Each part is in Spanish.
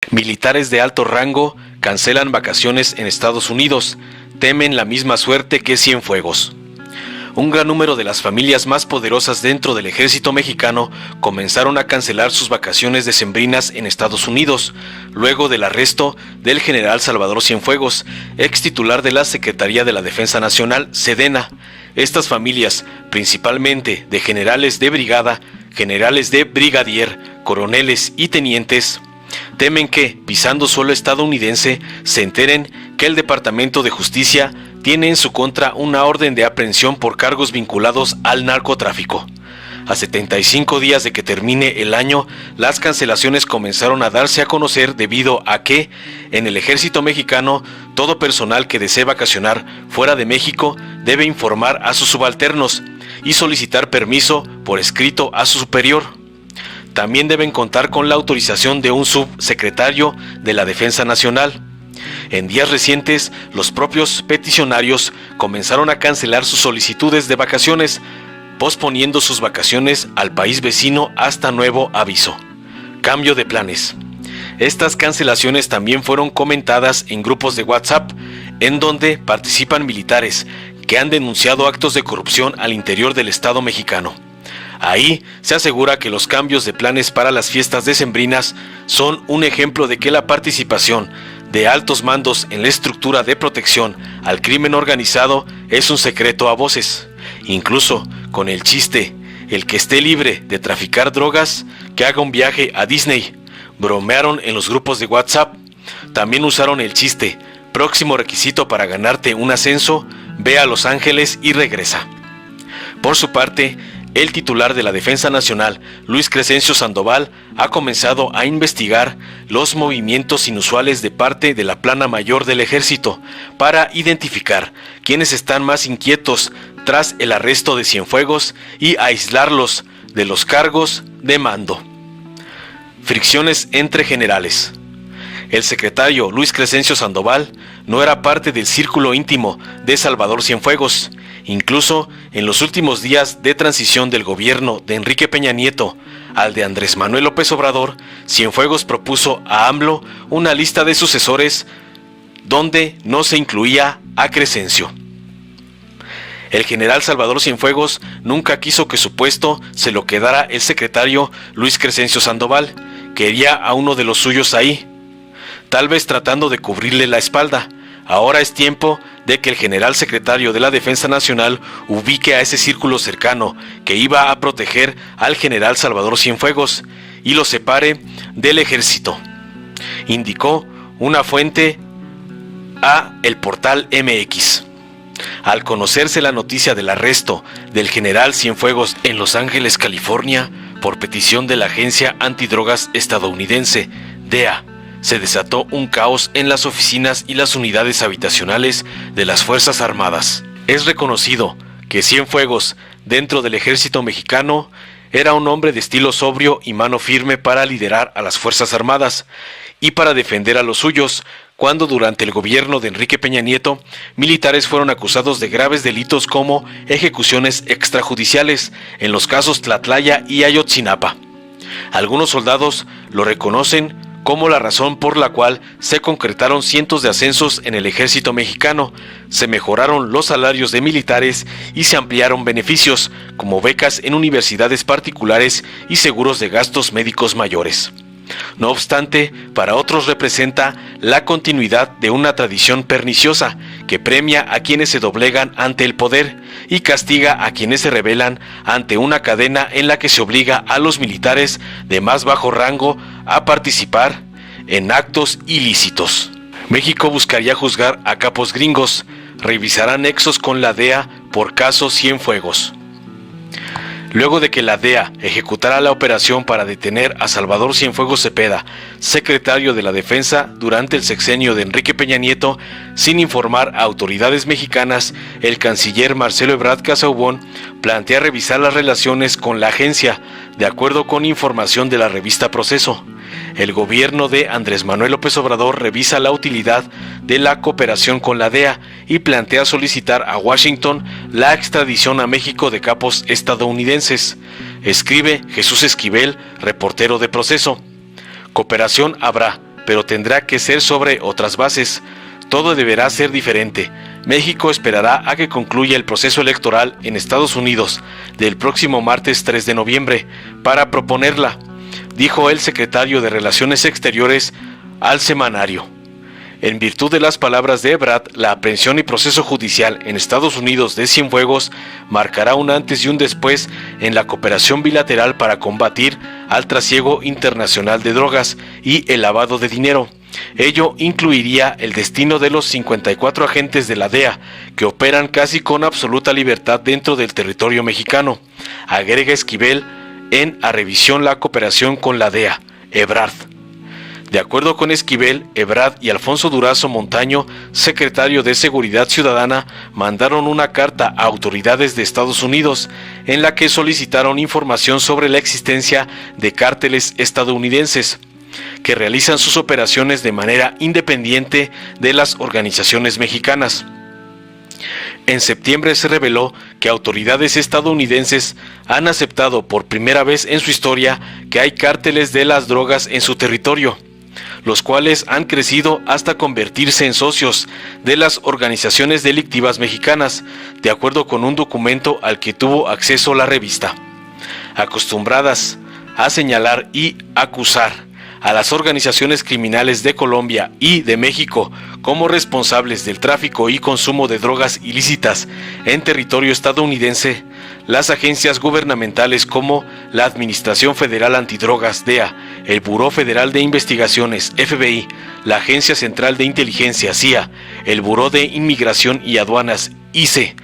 Militares de alto rango cancelan vacaciones en Estados Unidos, temen la misma suerte que Cienfuegos. Un gran número de las familias más poderosas dentro del ejército mexicano comenzaron a cancelar sus vacaciones decembrinas en Estados Unidos, luego del arresto del general Salvador Cienfuegos, ex titular de la Secretaría de la Defensa Nacional, Sedena. Estas familias, principalmente de generales de brigada, generales de brigadier, coroneles y tenientes, temen que, pisando suelo estadounidense, se enteren que el Departamento de Justicia tiene en su contra una orden de aprehensión por cargos vinculados al narcotráfico. A 75 días de que termine el año, las cancelaciones comenzaron a darse a conocer debido a que, en el ejército mexicano, todo personal que desee vacacionar fuera de México debe informar a sus subalternos y solicitar permiso por escrito a su superior. También deben contar con la autorización de un subsecretario de la Defensa Nacional. En días recientes, los propios peticionarios comenzaron a cancelar sus solicitudes de vacaciones, posponiendo sus vacaciones al país vecino hasta nuevo aviso. Cambio de planes. Estas cancelaciones también fueron comentadas en grupos de WhatsApp, en donde participan militares que han denunciado actos de corrupción al interior del Estado mexicano. Ahí se asegura que los cambios de planes para las fiestas decembrinas son un ejemplo de que la participación de altos mandos en la estructura de protección al crimen organizado es un secreto a voces. Incluso con el chiste, el que esté libre de traficar drogas, que haga un viaje a Disney. Bromearon en los grupos de WhatsApp. También usaron el chiste, próximo requisito para ganarte un ascenso, ve a Los Ángeles y regresa. Por su parte, el titular de la Defensa Nacional, Luis Crescencio Sandoval, ha comenzado a investigar los movimientos inusuales de parte de la plana mayor del ejército para identificar quiénes están más inquietos tras el arresto de Cienfuegos y aislarlos de los cargos de mando. Fricciones entre generales. El secretario Luis Crescencio Sandoval no era parte del círculo íntimo de Salvador Cienfuegos. Incluso en los últimos días de transición del gobierno de Enrique Peña Nieto al de Andrés Manuel López Obrador, Cienfuegos propuso a AMLO una lista de sucesores donde no se incluía a Crescencio. El general Salvador Cienfuegos nunca quiso que su puesto se lo quedara el secretario Luis Crescencio Sandoval. Quería a uno de los suyos ahí, tal vez tratando de cubrirle la espalda. Ahora es tiempo de que el general secretario de la Defensa Nacional ubique a ese círculo cercano que iba a proteger al general Salvador Cienfuegos y lo separe del ejército, indicó una fuente a el portal MX. Al conocerse la noticia del arresto del general Cienfuegos en Los Ángeles, California, por petición de la agencia antidrogas estadounidense, DEA, se desató un caos en las oficinas y las unidades habitacionales de las Fuerzas Armadas. Es reconocido que Cienfuegos, dentro del ejército mexicano, era un hombre de estilo sobrio y mano firme para liderar a las Fuerzas Armadas y para defender a los suyos, cuando durante el gobierno de Enrique Peña Nieto, militares fueron acusados de graves delitos como ejecuciones extrajudiciales en los casos Tlatlaya y Ayotzinapa. Algunos soldados lo reconocen como la razón por la cual se concretaron cientos de ascensos en el ejército mexicano, se mejoraron los salarios de militares y se ampliaron beneficios, como becas en universidades particulares y seguros de gastos médicos mayores. No obstante, para otros representa la continuidad de una tradición perniciosa que premia a quienes se doblegan ante el poder y castiga a quienes se rebelan ante una cadena en la que se obliga a los militares de más bajo rango a participar en actos ilícitos. México buscaría juzgar a capos gringos, revisará nexos con la DEA por caso Cienfuegos. Luego de que la DEA ejecutara la operación para detener a Salvador Cienfuegos Cepeda, secretario de la Defensa durante el sexenio de Enrique Peña Nieto, sin informar a autoridades mexicanas, el canciller Marcelo Ebrard Casaubon plantea revisar las relaciones con la agencia, de acuerdo con información de la revista Proceso. El gobierno de Andrés Manuel López Obrador revisa la utilidad de la cooperación con la DEA y plantea solicitar a Washington la extradición a México de capos estadounidenses. Escribe Jesús Esquivel, reportero de Proceso. Cooperación habrá, pero tendrá que ser sobre otras bases. Todo deberá ser diferente. México esperará a que concluya el proceso electoral en Estados Unidos del próximo martes 3 de noviembre para proponerla, dijo el secretario de Relaciones Exteriores al semanario. En virtud de las palabras de Ebrard, la aprehensión y proceso judicial en Estados Unidos de Cienfuegos marcará un antes y un después en la cooperación bilateral para combatir al trasiego internacional de drogas y el lavado de dinero. Ello incluiría el destino de los 54 agentes de la DEA, que operan casi con absoluta libertad dentro del territorio mexicano. Agrega Esquivel en A Revisión la cooperación con la DEA, Ebrard. De acuerdo con Esquivel, Ebrard y Alfonso Durazo Montaño, secretario de Seguridad Ciudadana, mandaron una carta a autoridades de Estados Unidos en la que solicitaron información sobre la existencia de cárteles estadounidenses que realizan sus operaciones de manera independiente de las organizaciones mexicanas. En septiembre se reveló que autoridades estadounidenses han aceptado por primera vez en su historia que hay cárteles de las drogas en su territorio, los cuales han crecido hasta convertirse en socios de las organizaciones delictivas mexicanas, de acuerdo con un documento al que tuvo acceso la revista. Acostumbradas a señalar y acusar a las organizaciones criminales de Colombia y de México como responsables del tráfico y consumo de drogas ilícitas en territorio estadounidense, las agencias gubernamentales como la Administración Federal Antidrogas DEA, el Buró Federal de Investigaciones FBI, la Agencia Central de Inteligencia CIA, el Buró de Inmigración y Aduanas ICE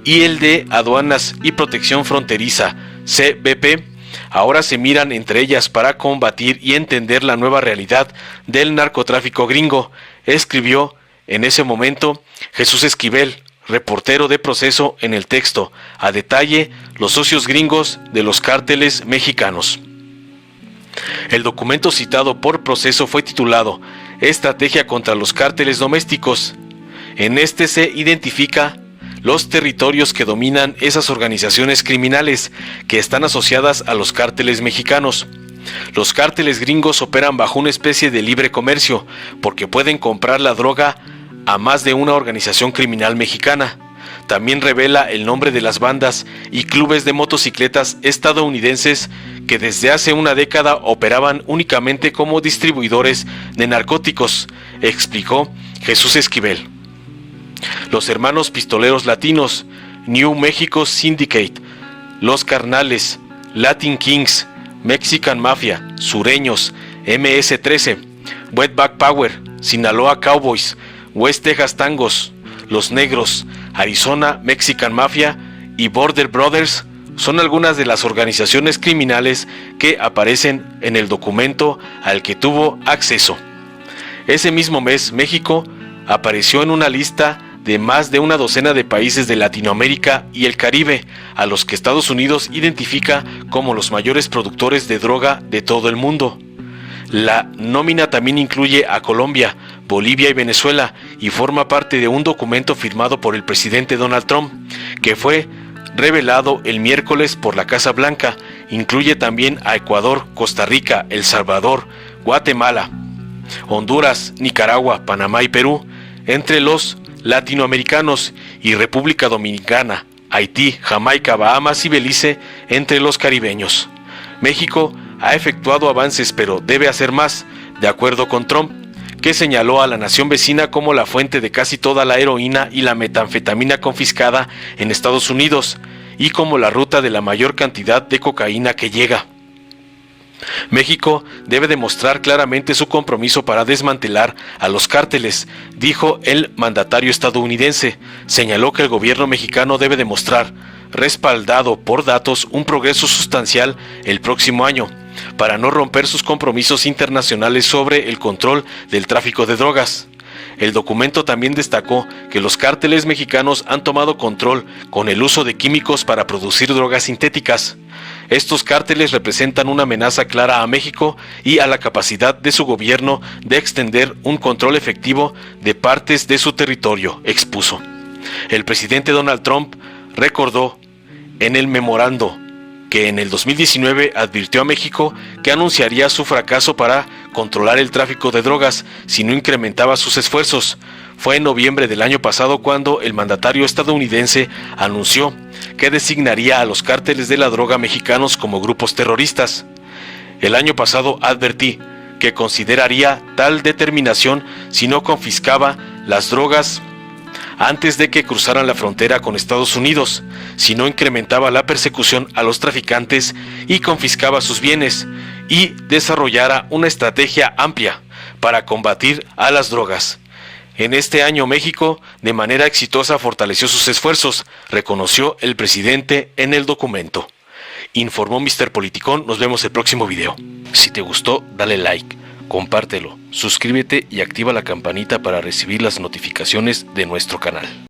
y el de Aduanas y Protección Fronteriza CBP, ahora se miran entre ellas para combatir y entender la nueva realidad del narcotráfico gringo, escribió en ese momento Jesús Esquivel, reportero de Proceso, en el texto, a detalle, los socios gringos de los cárteles mexicanos. El documento citado por Proceso fue titulado Estrategia contra los cárteles domésticos. En este se identifica los territorios que dominan esas organizaciones criminales que están asociadas a los cárteles mexicanos. Los cárteles gringos operan bajo una especie de libre comercio, porque pueden comprar la droga a más de una organización criminal mexicana. También revela el nombre de las bandas y clubes de motocicletas estadounidenses que desde hace una década operaban únicamente como distribuidores de narcóticos, explicó Jesús Esquivel. Los hermanos pistoleros latinos, New Mexico Syndicate, Los Carnales, Latin Kings, Mexican Mafia, Sureños, MS-13, Wetback Power, Sinaloa Cowboys, West Texas Tangos, Los Negros, Arizona Mexican Mafia y Border Brothers son algunas de las organizaciones criminales que aparecen en el documento al que tuvo acceso. Ese mismo mes, México apareció en una lista de más de una docena de países de Latinoamérica y el Caribe, a los que Estados Unidos identifica como los mayores productores de droga de todo el mundo. La nómina también incluye a Colombia, Bolivia y Venezuela, y forma parte de un documento firmado por el presidente Donald Trump, que fue revelado el miércoles por la Casa Blanca. Incluye también a Ecuador, Costa Rica, El Salvador, Guatemala, Honduras, Nicaragua, Panamá y Perú, entre los latinoamericanos, y República Dominicana, Haití, Jamaica, Bahamas y Belice entre los caribeños. México ha efectuado avances, pero debe hacer más, de acuerdo con Trump, que señaló a la nación vecina como la fuente de casi toda la heroína y la metanfetamina confiscada en Estados Unidos, y como la ruta de la mayor cantidad de cocaína que llega. México debe demostrar claramente su compromiso para desmantelar a los cárteles, dijo el mandatario estadounidense. Señaló que el gobierno mexicano debe demostrar, respaldado por datos, un progreso sustancial el próximo año, para no romper sus compromisos internacionales sobre el control del tráfico de drogas. El documento también destacó que los cárteles mexicanos han tomado control con el uso de químicos para producir drogas sintéticas. Estos cárteles representan una amenaza clara a México y a la capacidad de su gobierno de extender un control efectivo de partes de su territorio, expuso. El presidente Donald Trump recordó en el memorando que en el 2019 advirtió a México que anunciaría su fracaso para controlar el tráfico de drogas si no incrementaba sus esfuerzos. Fue en noviembre del año pasado cuando el mandatario estadounidense anunció que designaría a los cárteles de la droga mexicanos como grupos terroristas. El año pasado advertí que consideraría tal determinación si no confiscaba las drogas antes de que cruzaran la frontera con Estados Unidos, si no incrementaba la persecución a los traficantes y confiscaba sus bienes, y desarrollara una estrategia amplia para combatir a las drogas. En este año México, de manera exitosa, fortaleció sus esfuerzos, reconoció el presidente en el documento. Informó Mr. Politicón, nos vemos el próximo video. Si te gustó, dale like, compártelo, suscríbete y activa la campanita para recibir las notificaciones de nuestro canal.